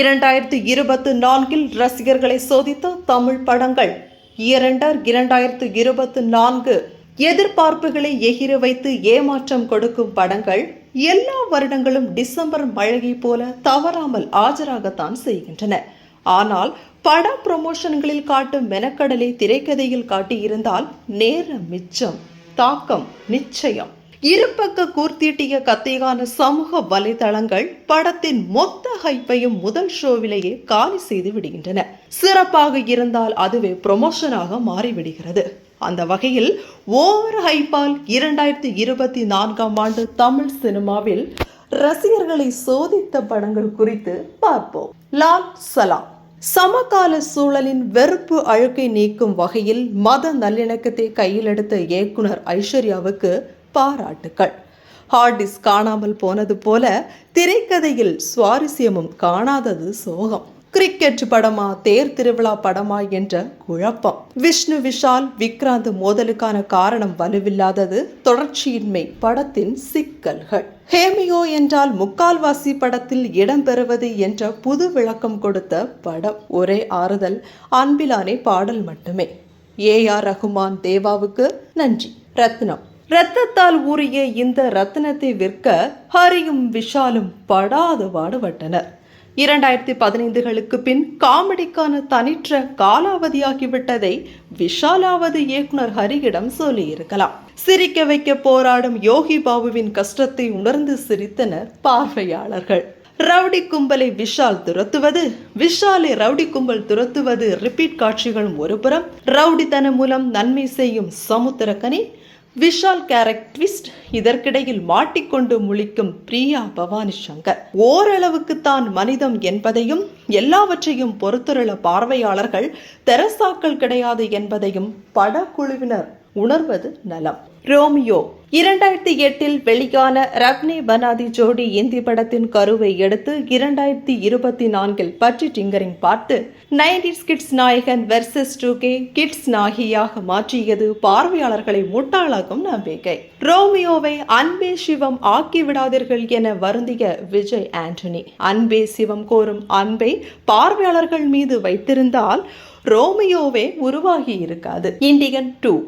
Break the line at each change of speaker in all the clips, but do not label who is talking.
2024 ரசிகர்களை சோதித்த தமிழ் படங்கள். 2024 எதிர்பார்ப்புகளை எகிர வைத்து ஏமாற்றம் கொடுக்கும் படங்கள். எல்லா வருடங்களும் டிசம்பர் மழையை போல தவறாமல் ஆஜராகத்தான் செய்கின்றன. ஆனால் பட ப்ரமோஷன்களில் காட்டும் மெனக்கடலை திரைக்கதையில் காட்டியிருந்தால் நேரம் மிச்சம், தாக்கம் நிச்சயம். இருபக்க கூர்த்தீட்டிய கத்தியான சமூக வலைதளங்கள் படத்தின் மொத்த ஹைப்பையும் முதல் ஷோவிலேயே காலி செய்து விடுகின்றன. சிறப்பாக இருந்தால் அதுவே ப்ரொமோஷனாக மாறிவிடுகிறது. அந்த வகையில் ஓவர் ஹைப்பால் 2024 ஆண்டு தமிழ் சினிமாவில் ரசிகர்களை சோதித்த படங்கள் குறித்து பார்ப்போம். லால் சலாம். சமகால சூழலின் வெறுப்பு அழுக்கை நீக்கும் வகையில் மத நல்லிணக்கத்தை கையில் எடுத்த இயக்குனர் ஐஸ்வர்யாவுக்கு பாராட்டுக்கள். ஹார்டிஸ் காணாமல் போனது போல திரைக்கதையில் சுவாரஸ்யமும் காணாதது சோகம். கிரிக்கெட் படமா தேர் திருவிழா படமா என்ற குழப்பம். விஷ்ணு விஷால் விக்ராந்த் மோதலுக்கான காரணம் வலுவில்லாதது, தொடர்ச்சியின்மை படத்தின் சிக்கல்கள். ஹேமியோ என்றால் முக்கால்வாசி படத்தில் இடம்பெறுவது என்ற புது விளக்கம் கொடுத்த படம். ஒரே ஆறுதல், அன்பிலானே பாடல் மட்டுமே. AR ரகுமான் தேவாவுக்கு நன்றி. ரத்னம். ரத்தத்தால் ஊறிய இந்த ரத்தினத்தை விற்க ஹரியும் விஷாலும் படாது பாடுபட்டனர். 2015களுக்கு பின் காமெடிக்கான தனிற்ற காலாவதியாகிவிட்டதை விஷாலாவது இயக்குனர் ஹரியிடம் சொல்லியிருக்கலாம். சிரிக்க வைக்க போராடும் யோகி பாபுவின் கஷ்டத்தை உணர்ந்து சிரித்தனர் பார்வையாளர்கள். ரவுடி கும்பலை விஷால் துரத்துவது, விஷாலை ரவுடி கும்பல் துரத்துவது ரிப்பீட் காட்சிகள் ஒருபுறம். ரவுடித்தனம் மூலம் நன்மை செய்யும் சமுத்திரக்கனி, விஷால் கேரக்டர் ட்விஸ்ட், இதற்கிடையில் மாட்டிக்கொண்டு முழிக்கும் பிரியா பவானி சங்கர். ஓரளவுக்கு தான் மனிதம் என்பதையும் எல்லாவற்றையும் பொறுத்துள்ள பார்வையாளர்கள் தெரசாக்கள் கிடையாது என்பதையும் படக்குழுவினர் உணர்வது நலம். ரோமியோ. 2008 வெளியான ரக்னே பனாதி ஜோடி இந்தி படத்தின் கருவை எடுத்து 2024 பற்றி டிங்கரிங் பார்த்து 90s கிட்ஸ் நாயகன் வெர்சஸ் 2K கிட்ஸ் நாயகியாக மாற்றியது பார்வையாளர்களை முட்டாளாக்கும் நம்பிக்கை. ரோமியோவை அன்பே சிவம் ஆக்கிவிடாதீர்கள் என வருந்திய விஜய் ஆண்டனி. அன்பே சிவம் கோரும் அன்பை பார்வையாளர்கள் மீது வைத்திருந்தால் ரோமியோவே உருவாகி இருக்காது. Indian 2.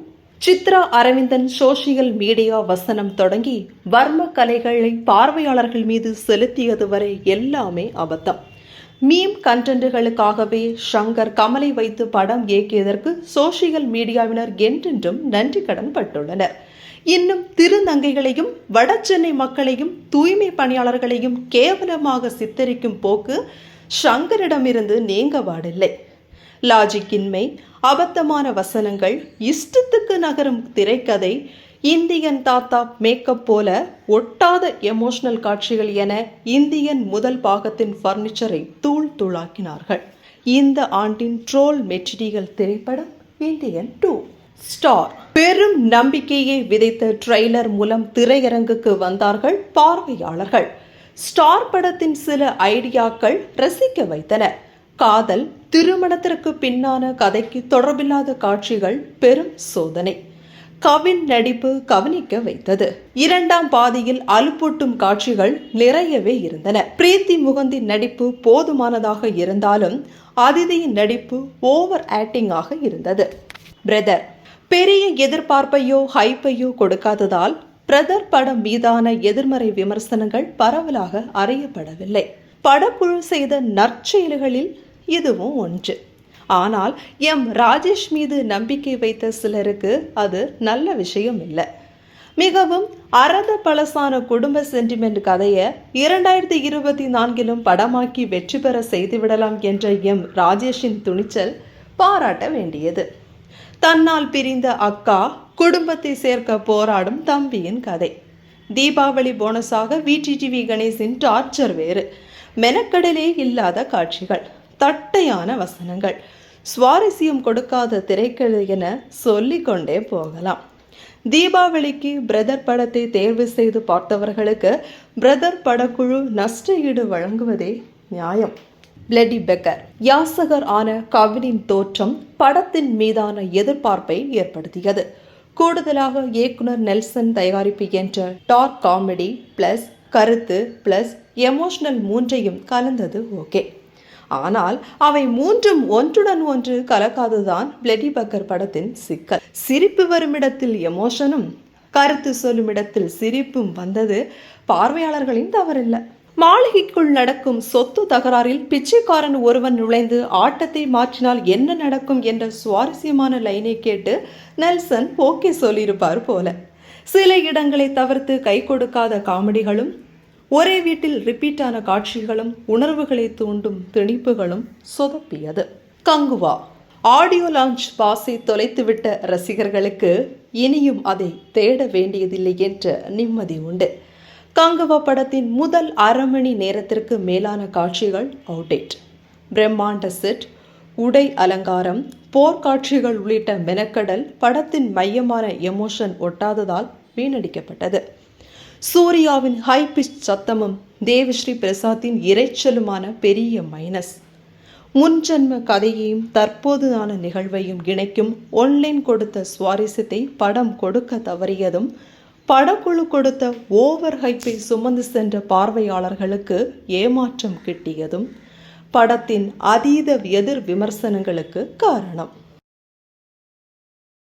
Chitra Aravindan social media வசனம் தொடங்கி வர்ம கலைகளை பார்வையாளர்கள் மீது செலுத்தியது வரை எல்லாமே அபத்தம். மீம் கண்டென்ட்டுகளுக்காகவே ஷங்கர் கமலை வைத்து படம் இயக்கியதற்கு சோசியல் மீடியாவினர் என்றென்றும் நன்றி கடன் பட்டுள்ளனர். இன்னும் திருநங்கைகளையும் வடசென்னை மக்களையும் தூய்மை பணியாளர்களையும் கேவலமாக சித்தரிக்கும் போக்கு ஷங்கரிடமிருந்து நீங்கவாடில்லை. லாஜிக்கின்மை, அபத்தமான வசனங்கள், இஷ்டத்துக்கு நகரும் திரைக்கதை, இந்தியன் தாத்தா மேக்கப் போல ஒட்டாத எமோஷனல் காட்சிகள் என இந்தியன் முதல் பாகத்தின் பர்னிச்சரை தூள் தூளாக்கினார்கள். இந்த ஆண்டின் ட்ரோல் மெட்டீரியல் திரைப்படம் இண்டியன் 2. ஸ்டார். பெரும் நம்பிக்கையை விதைத்த ட்ரெய்லர் மூலம் திரையரங்குக்கு வந்தார்கள் பார்வையாளர்கள். ஸ்டார் படத்தின் சில ஐடியாக்கள் ரசிக்க வைத்தன. காதல், திருமணத்திற்கு பின்னான கதைக்கு தொடர்பில்லாத காட்சிகள் பெரும் சோதனை. கவின் நடிப்பு கவனிக்க வைத்தது. இரண்டாம் பாதியில் அலுப்பூட்டும் காட்சிகள் நிறையவே இருந்தன. பிரீத்தி முகந்தி நடிப்பு போதுமானதாக இருந்தாலும் அதிதியின் நடிப்பு ஓவர் ஆக்டிங்காக இருந்தது. பிரதர். பெரிய எதிர்பார்ப்பையோ ஹைப்பையோ கொடுக்காததால் பிரதர் படம் மீதான எதிர்மறை விமர்சனங்கள் பரவலாக அறியப்படவில்லை. படக்குழு செய்த நற்செயல்களில் இதுவும் ஒன்று. ஆனால் ராஜேஷ் மீது நம்பிக்கை வைத்த சிலருக்கு அது நல்ல விஷயம் இல்லை. மிகவும் அரத பழசான குடும்ப சென்டிமெண்ட் கதையை 2024 படமாக்கி வெற்றி பெற செய்துவிடலாம் என்ற ராஜேஷின் துணிச்சல் பாராட்ட வேண்டியது. தன்னால் பிரிந்த அக்கா, குடும்பத்தை சேர்க்க போராடும் தம்பியின் கதை. தீபாவளி போனஸாக VTV கணேசின் டார்ச்சர் வேறு. மெனக்கடலே இல்லாத காட்சிகள், தட்டையான வசனங்கள், சுவாரஸ்யம் கொடுக்காத திரைக்கதை என சொல்லிக்கொண்டே போகலாம். தீபாவளிக்கு பிரதர் படத்தை தேர்வு செய்து பார்த்தவர்களுக்கு பிரதர் படக்குழு நஷ்ட ஈடு வழங்குவதே நியாயம். Bloody beggar. யாசகர் ஆன கவினின் தோற்றம் படத்தின் மீதான எதிர்பார்ப்பை ஏற்படுத்தியது. கூடுதலாக இயக்குனர் நெல்சன் தயாரிப்பு என்ற டார்க் காமெடி பிளஸ் கருத்து பிளஸ் எமோஷனல் மூன்றையும் கலந்தது ஓகே. ஆனால் அவை மூன்றும் ஒன்றுடன் ஒன்று கலக்காததுதான் பிளடி பக்கர் படத்தின் சிக்கல். சிரிப்பு வரும் இடத்தில் எமோஷனும், கருத்து சொல்லும் இடத்தில் சிரிப்பும் வந்தது பார்வையாளர்களின் தவறில்லை. மாளிகைக்குள் நடக்கும் சொத்து தகராறில் பிச்சைக்காரன் ஒருவன் நுழைந்து ஆட்டத்தை மாற்றினால் என்ன நடக்கும் என்ற சுவாரஸ்யமான லைனை கேட்டு நெல்சன் ஓகே சொல்லியிருப்பார் போல. சில இடங்களை தவிர்த்து கை கொடுக்காத காமெடிகளும், ஒரே வீட்டில் ரிப்பீட்டான காட்சிகளும், உணர்வுகளை தூண்டும் திணிப்புகளும் சொதப்பியது. கங்குவா ஆடியோ லான்ச் பாஸை தொலைத்துவிட்ட ரசிகர்களுக்கு இனியும் அதை தேட வேண்டியதில்லை என்ற நிம்மதி உண்டு. கங்குவா படத்தின் முதல் அரை மணி நேரத்திற்கு மேலான காட்சிகள் அவுடேட். பிரம்மாண்ட செட், உடை அலங்காரம், போர்க்காட்சிகள் உள்ளிட்ட மெனக்கடல் படத்தின் மையமான எமோஷன் ஒட்டாததால் வீணடிக்கப்பட்டது. சூர்யாவின் ஹை பிச் சத்தமும் தேவிஸ்ரீ பிரசாத்தின் இரைச்சலுமான பெரிய மைனஸ். முன்ஜன்ம கதையையும் தற்போதுதான நிகழ்வையும் இணைக்கும் ஒன்லைன் கொடுத்த சுவாரஸ்யத்தை படம் கொடுக்க தவறியதும், படக்குழு கொடுத்த ஓவர் ஹைப்பை சுமந்து சென்ற பார்வையாளர்களுக்கு ஏமாற்றம் கிட்டியதும் படத்தின் அதீத எதிர் விமர்சனங்களுக்கு காரணம்.